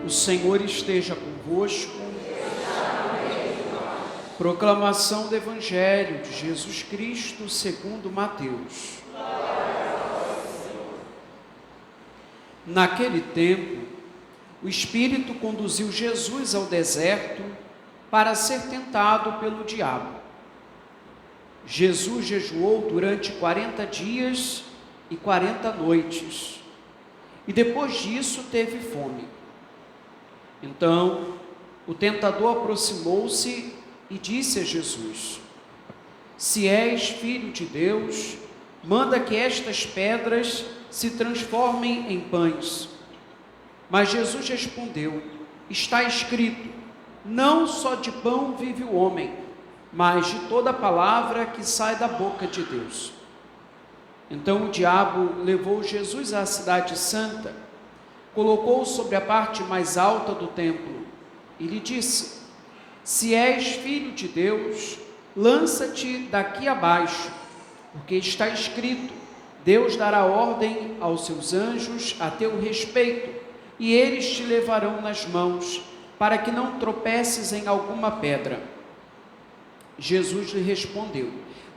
O Senhor esteja convosco. Proclamação do Evangelho de Jesus Cristo segundo Mateus. Naquele tempo, o Espírito conduziu Jesus ao deserto para ser tentado pelo diabo. Jesus jejuou durante 40 dias e 40 noites, e depois disso teve fome. Então, o tentador aproximou-se e disse a Jesus: Se és filho de Deus, manda que estas pedras se transformem em pães. Mas Jesus respondeu: Está escrito, não só de pão vive o homem, mas de toda palavra que sai da boca de Deus. Então o diabo levou Jesus à cidade santa, colocou-o sobre a parte mais alta do templo e lhe disse: Se és filho de Deus, lança-te daqui abaixo, porque está escrito, Deus dará ordem aos seus anjos a teu respeito, e eles te levarão nas mãos, para que não tropeces em alguma pedra. Jesus lhe respondeu: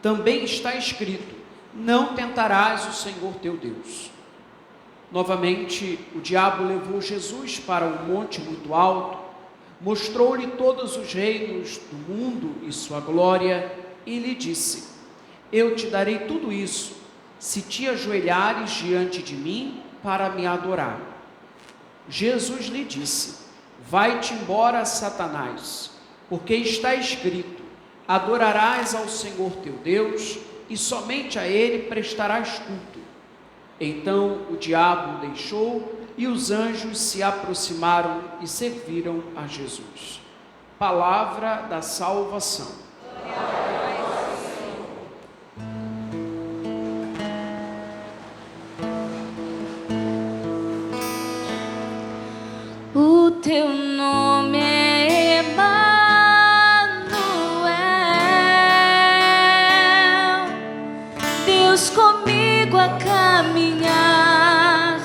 Também está escrito, não tentarás o Senhor teu Deus. Novamente, o diabo levou Jesus para um monte muito alto, mostrou-lhe todos os reinos do mundo e sua glória, e lhe disse: Eu te darei tudo isso, se te ajoelhares diante de mim para me adorar. Jesus lhe disse: Vai-te embora, Satanás, porque está escrito, adorarás ao Senhor teu Deus, e somente a Ele prestarás culto. Então o diabo o deixou, e os anjos se aproximaram e serviram a Jesus. Palavra da salvação. O teu nome é Emanuel, Deus comigo a caminhar,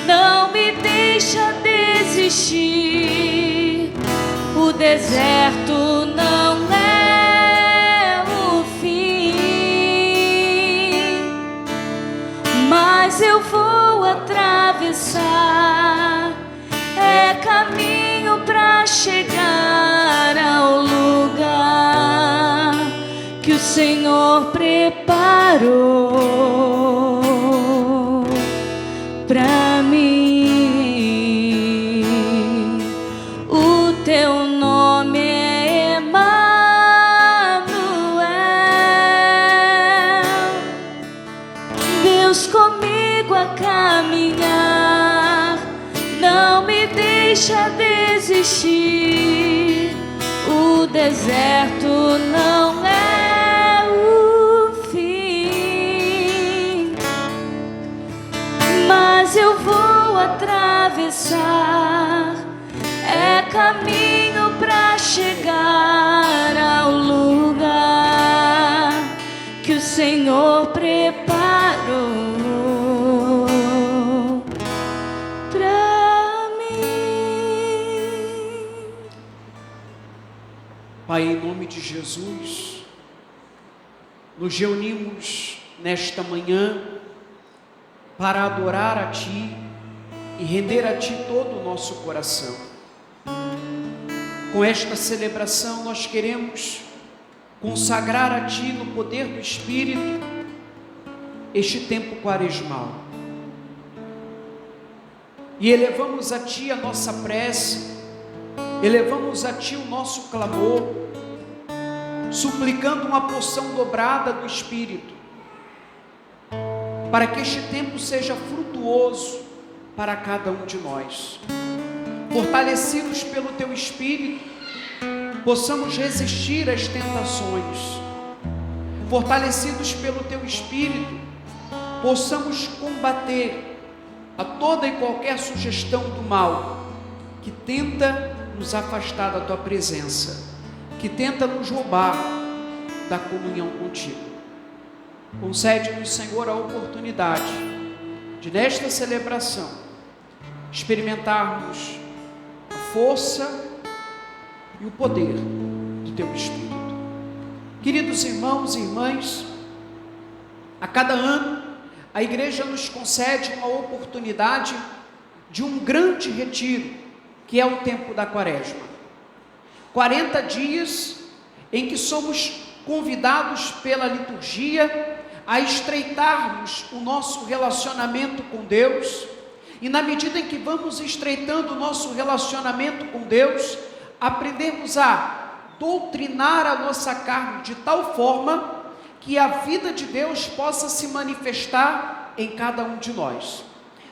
não me deixa desistir. O deserto não é o fim, mas eu vou atravessar. É caminho para chegar ao lugar que o Senhor preparou para mim. O teu nome é Emanuel, Deus comigo a caminhar, não me deixa desistir. O deserto não é o fim, mas eu vou atravessar. É caminho para chegar ao lugar que o Senhor preparou. Pai, em nome de Jesus, nos reunimos nesta manhã para adorar a Ti e render a Ti todo o nosso coração. Com esta celebração nós queremos consagrar a Ti no poder do Espírito este tempo quaresmal. E elevamos a Ti a nossa prece, elevamos a Ti o nosso clamor, suplicando uma porção dobrada do Espírito, para que este tempo seja frutuoso para cada um de nós. Fortalecidos pelo Teu Espírito, possamos resistir às tentações. Fortalecidos pelo Teu Espírito, possamos combater a toda e qualquer sugestão do mal que tenta nos afastar da Tua presença, que tenta nos roubar da comunhão contigo. Concede-nos, Senhor, a oportunidade de, nesta celebração, experimentarmos força e o poder do teu Espírito. Queridos irmãos e irmãs, a cada ano a igreja nos concede uma oportunidade de um grande retiro, que é o tempo da Quaresma. 40 dias em que somos convidados pela liturgia a estreitarmos o nosso relacionamento com Deus, e na medida em que vamos estreitando o nosso relacionamento com Deus, aprendemos a doutrinar a nossa carne de tal forma que a vida de Deus possa se manifestar em cada um de nós.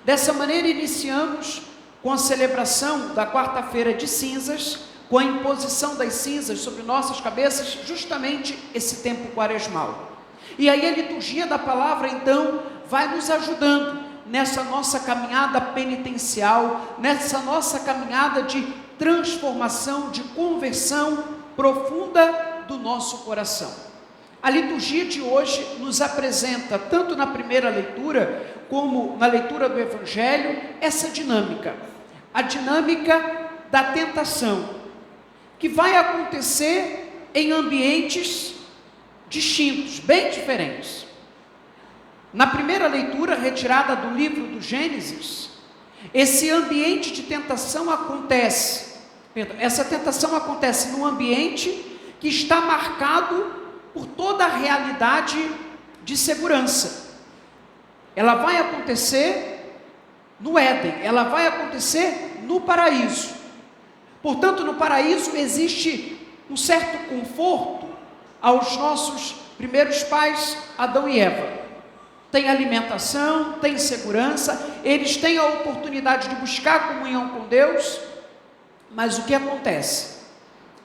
Dessa maneira iniciamos com a celebração da quarta-feira de cinzas, com a imposição das cinzas sobre nossas cabeças, justamente esse tempo quaresmal. E aí a liturgia da palavra então vai nos ajudando nessa nossa caminhada penitencial, nessa nossa caminhada de transformação, de conversão profunda do nosso coração. A liturgia de hoje nos apresenta, tanto na primeira leitura, como na leitura do Evangelho, essa dinâmica, a dinâmica da tentação, que vai acontecer em ambientes distintos, bem diferentes. Na primeira leitura, retirada do livro do Gênesis, esse ambiente de tentação acontece, essa tentação acontece num ambiente que está marcado por toda a realidade de segurança. Ela vai acontecer no Éden, ela vai acontecer no paraíso. Portanto, no paraíso existe um certo conforto aos nossos primeiros pais, Adão e Eva. Tem alimentação, tem segurança, eles têm a oportunidade de buscar comunhão com Deus, mas o que acontece?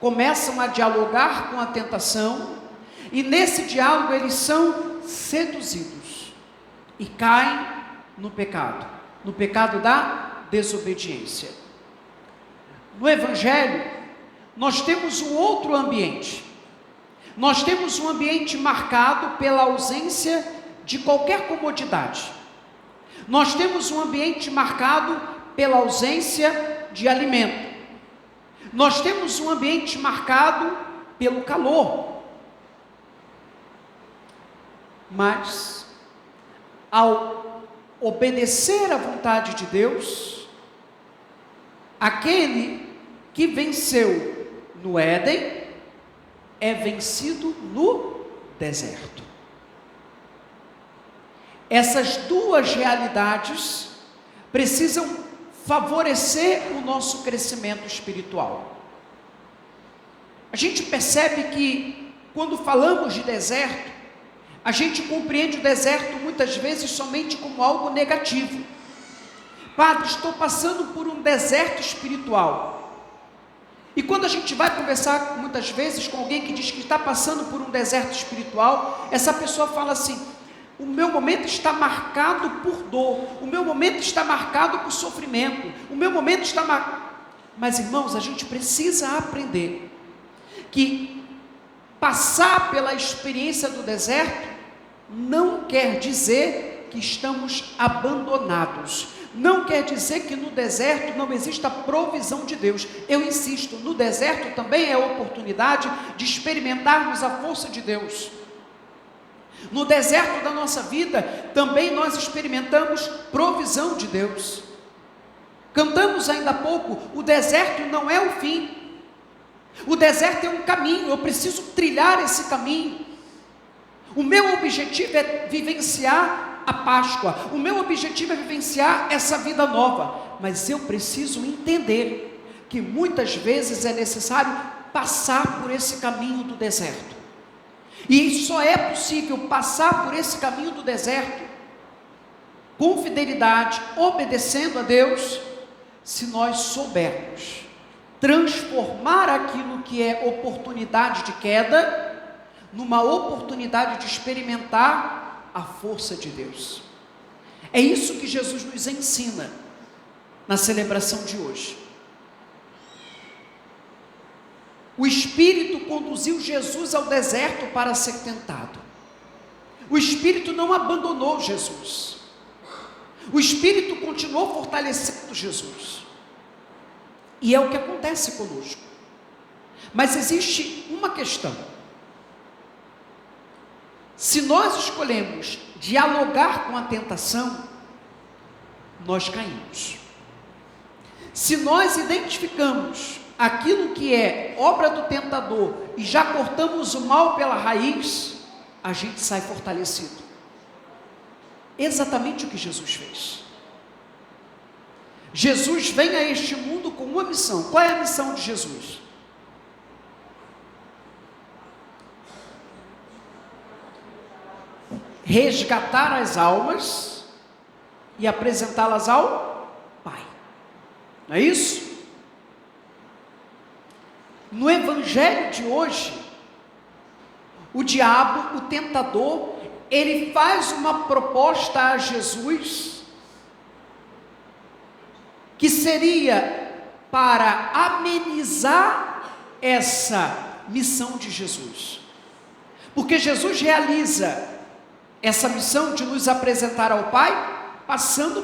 Começam a dialogar com a tentação, e nesse diálogo eles são seduzidos e caem no pecado da desobediência. No Evangelho, nós temos um outro ambiente. Nós temos um ambiente marcado pela ausência de qualquer comodidade. Nós temos um ambiente marcado pela ausência de alimento. Nós temos um ambiente marcado pelo calor. Mas, ao obedecer à vontade de Deus, aquele que venceu no Éden é vencido no deserto. Essas duas realidades precisam favorecer o nosso crescimento espiritual. A gente percebe que, quando falamos de deserto, a gente compreende o deserto muitas vezes somente como algo negativo. Padre, estou passando por um deserto espiritual. E quando a gente vai conversar muitas vezes com alguém que diz que está passando por um deserto espiritual, essa pessoa fala assim: o meu momento está marcado por dor, o meu momento está marcado por sofrimento, o meu momento está marcado... Mas, irmãos, a gente precisa aprender que passar pela experiência do deserto não quer dizer que estamos abandonados, não quer dizer que no deserto não exista provisão de Deus. Eu insisto, no deserto também é a oportunidade de experimentarmos a força de Deus. No deserto da nossa vida, também nós experimentamos provisão de Deus. Cantamos ainda há pouco, o deserto não é o fim. O deserto é um caminho, eu preciso trilhar esse caminho. O meu objetivo é vivenciar a Páscoa, o meu objetivo é vivenciar essa vida nova, mas eu preciso entender que muitas vezes é necessário passar por esse caminho do deserto. E só é possível passar por esse caminho do deserto com fidelidade, obedecendo a Deus, se nós soubermos transformar aquilo que é oportunidade de queda numa oportunidade de experimentar a força de Deus. É isso que Jesus nos ensina na celebração de hoje. O Espírito conduziu Jesus ao deserto para ser tentado. O Espírito não abandonou Jesus. O Espírito continuou fortalecendo Jesus. E é o que acontece conosco. Mas existe uma questão. Se nós escolhemos dialogar com a tentação, nós caímos. Se nós identificamos aquilo que é obra do tentador e já cortamos o mal pela raiz, a gente sai fortalecido. Exatamente o que Jesus fez. Jesus vem a este mundo com uma missão. Qual é a missão de Jesus? Resgatar as almas e apresentá-las ao Pai. Não é isso? No evangelho de hoje, o diabo, o tentador, ele faz uma proposta a Jesus, que seria para amenizar essa missão de Jesus. Porque Jesus realiza essa missão de nos apresentar ao Pai, passando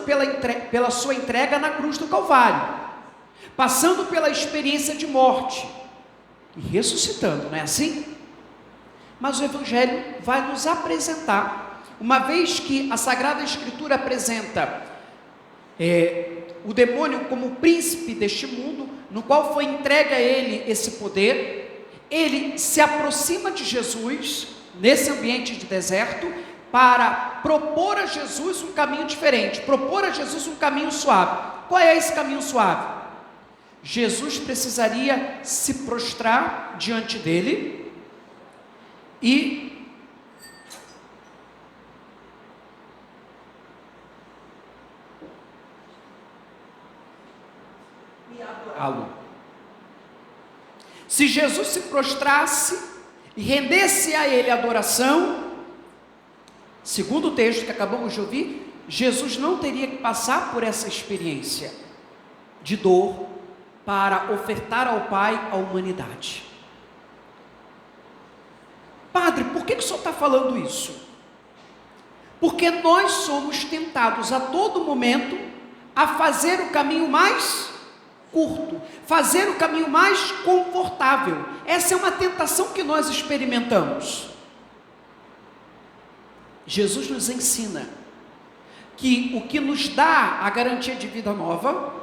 pela sua entrega na cruz do Calvário, passando pela experiência de morte, e ressuscitando, não é assim? Mas o Evangelho vai nos apresentar, uma vez que a Sagrada Escritura apresenta o demônio como o príncipe deste mundo, no qual foi entregue a ele esse poder, ele se aproxima de Jesus, nesse ambiente de deserto, para propor a Jesus um caminho diferente, propor a Jesus um caminho suave. Qual é esse caminho suave? Jesus precisaria se prostrar diante dele e adorá-lo. Se Jesus se prostrasse e rendesse a ele adoração, segundo o texto que acabamos de ouvir, Jesus não teria que passar por essa experiência de dor para ofertar ao Pai a humanidade. Padre, por que o senhor está falando isso? Porque nós somos tentados a todo momento a fazer o caminho mais curto, fazer o caminho mais confortável. Essa é uma tentação que nós experimentamos. Jesus nos ensina que o que nos dá a garantia de vida nova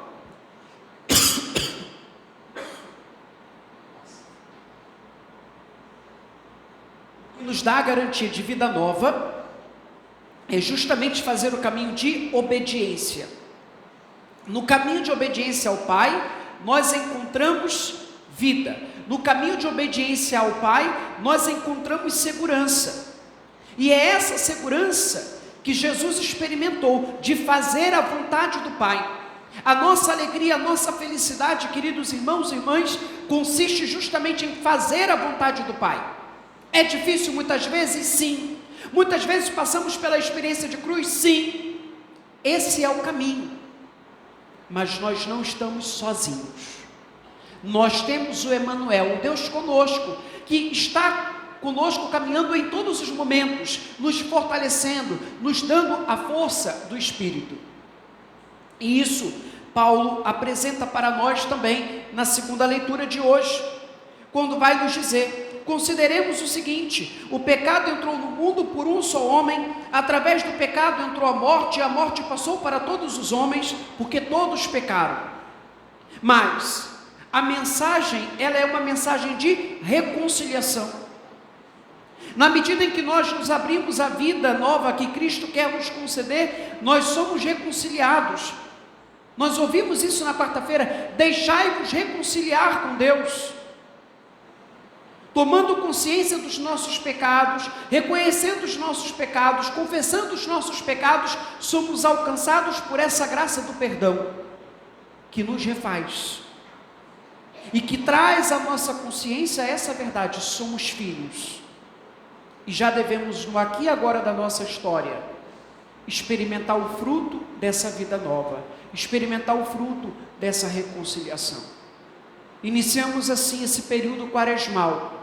é justamente fazer o caminho de obediência. No caminho de obediência ao Pai, nós encontramos vida. No caminho de obediência ao Pai, nós encontramos segurança. E é essa segurança que Jesus experimentou, de fazer a vontade do Pai. A nossa alegria, a nossa felicidade, queridos irmãos e irmãs, consiste justamente em fazer a vontade do Pai. É difícil muitas vezes? Sim. Muitas vezes passamos pela experiência de cruz? Sim. Esse é o caminho. Mas nós não estamos sozinhos. Nós temos o Emanuel, o Deus conosco, que está conosco caminhando em todos os momentos, nos fortalecendo, nos dando a força do Espírito. E isso Paulo apresenta para nós também na segunda leitura de hoje, quando vai nos dizer: consideremos o seguinte: o pecado entrou no mundo por um só homem, através do pecado entrou a morte, e a morte passou para todos os homens, porque todos pecaram. Mas a mensagem, ela é uma mensagem de reconciliação. Na medida em que nós nos abrimos à vida nova que Cristo quer nos conceder, nós somos reconciliados. Nós ouvimos isso na quarta-feira: deixai-vos reconciliar com Deus. Tomando consciência dos nossos pecados, reconhecendo os nossos pecados, confessando os nossos pecados, somos alcançados por essa graça do perdão, que nos refaz, e que traz à nossa consciência essa verdade: somos filhos, e já devemos, no aqui e agora da nossa história, experimentar o fruto dessa vida nova, experimentar o fruto dessa reconciliação. Iniciamos assim esse período quaresmal,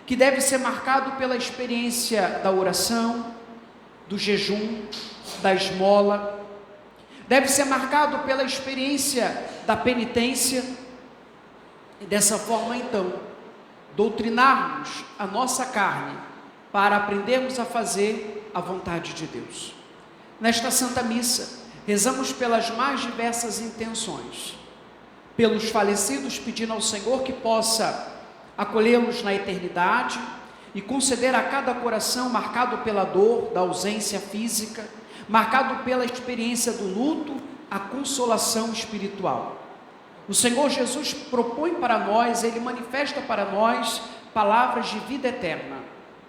que deve ser marcado pela experiência da oração, do jejum, da esmola, deve ser marcado pela experiência da penitência, E dessa forma, então, doutrinarmos a nossa carne para aprendermos a fazer a vontade de Deus. Nesta Santa Missa, rezamos pelas mais diversas intenções, pelos falecidos, pedindo ao Senhor que possa acolhê-los na eternidade e conceder a cada coração marcado pela dor da ausência física, marcado pela experiência do luto, a consolação espiritual. O Senhor Jesus propõe para nós, Ele manifesta para nós palavras de vida eterna,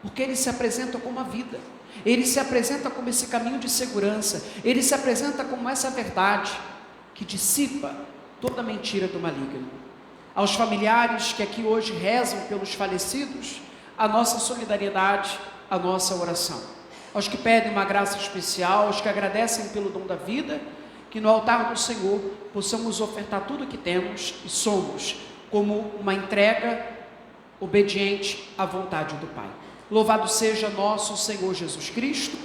porque Ele se apresenta como a vida, Ele se apresenta como esse caminho de segurança, Ele se apresenta como essa verdade que dissipa toda mentira do maligno. Aos familiares que aqui hoje rezam pelos falecidos, a nossa solidariedade, a nossa oração. Aos que pedem uma graça especial, aos que agradecem pelo dom da vida, que no altar do Senhor possamos ofertar tudo o que temos e somos, como uma entrega obediente à vontade do Pai. Louvado seja nosso Senhor Jesus Cristo.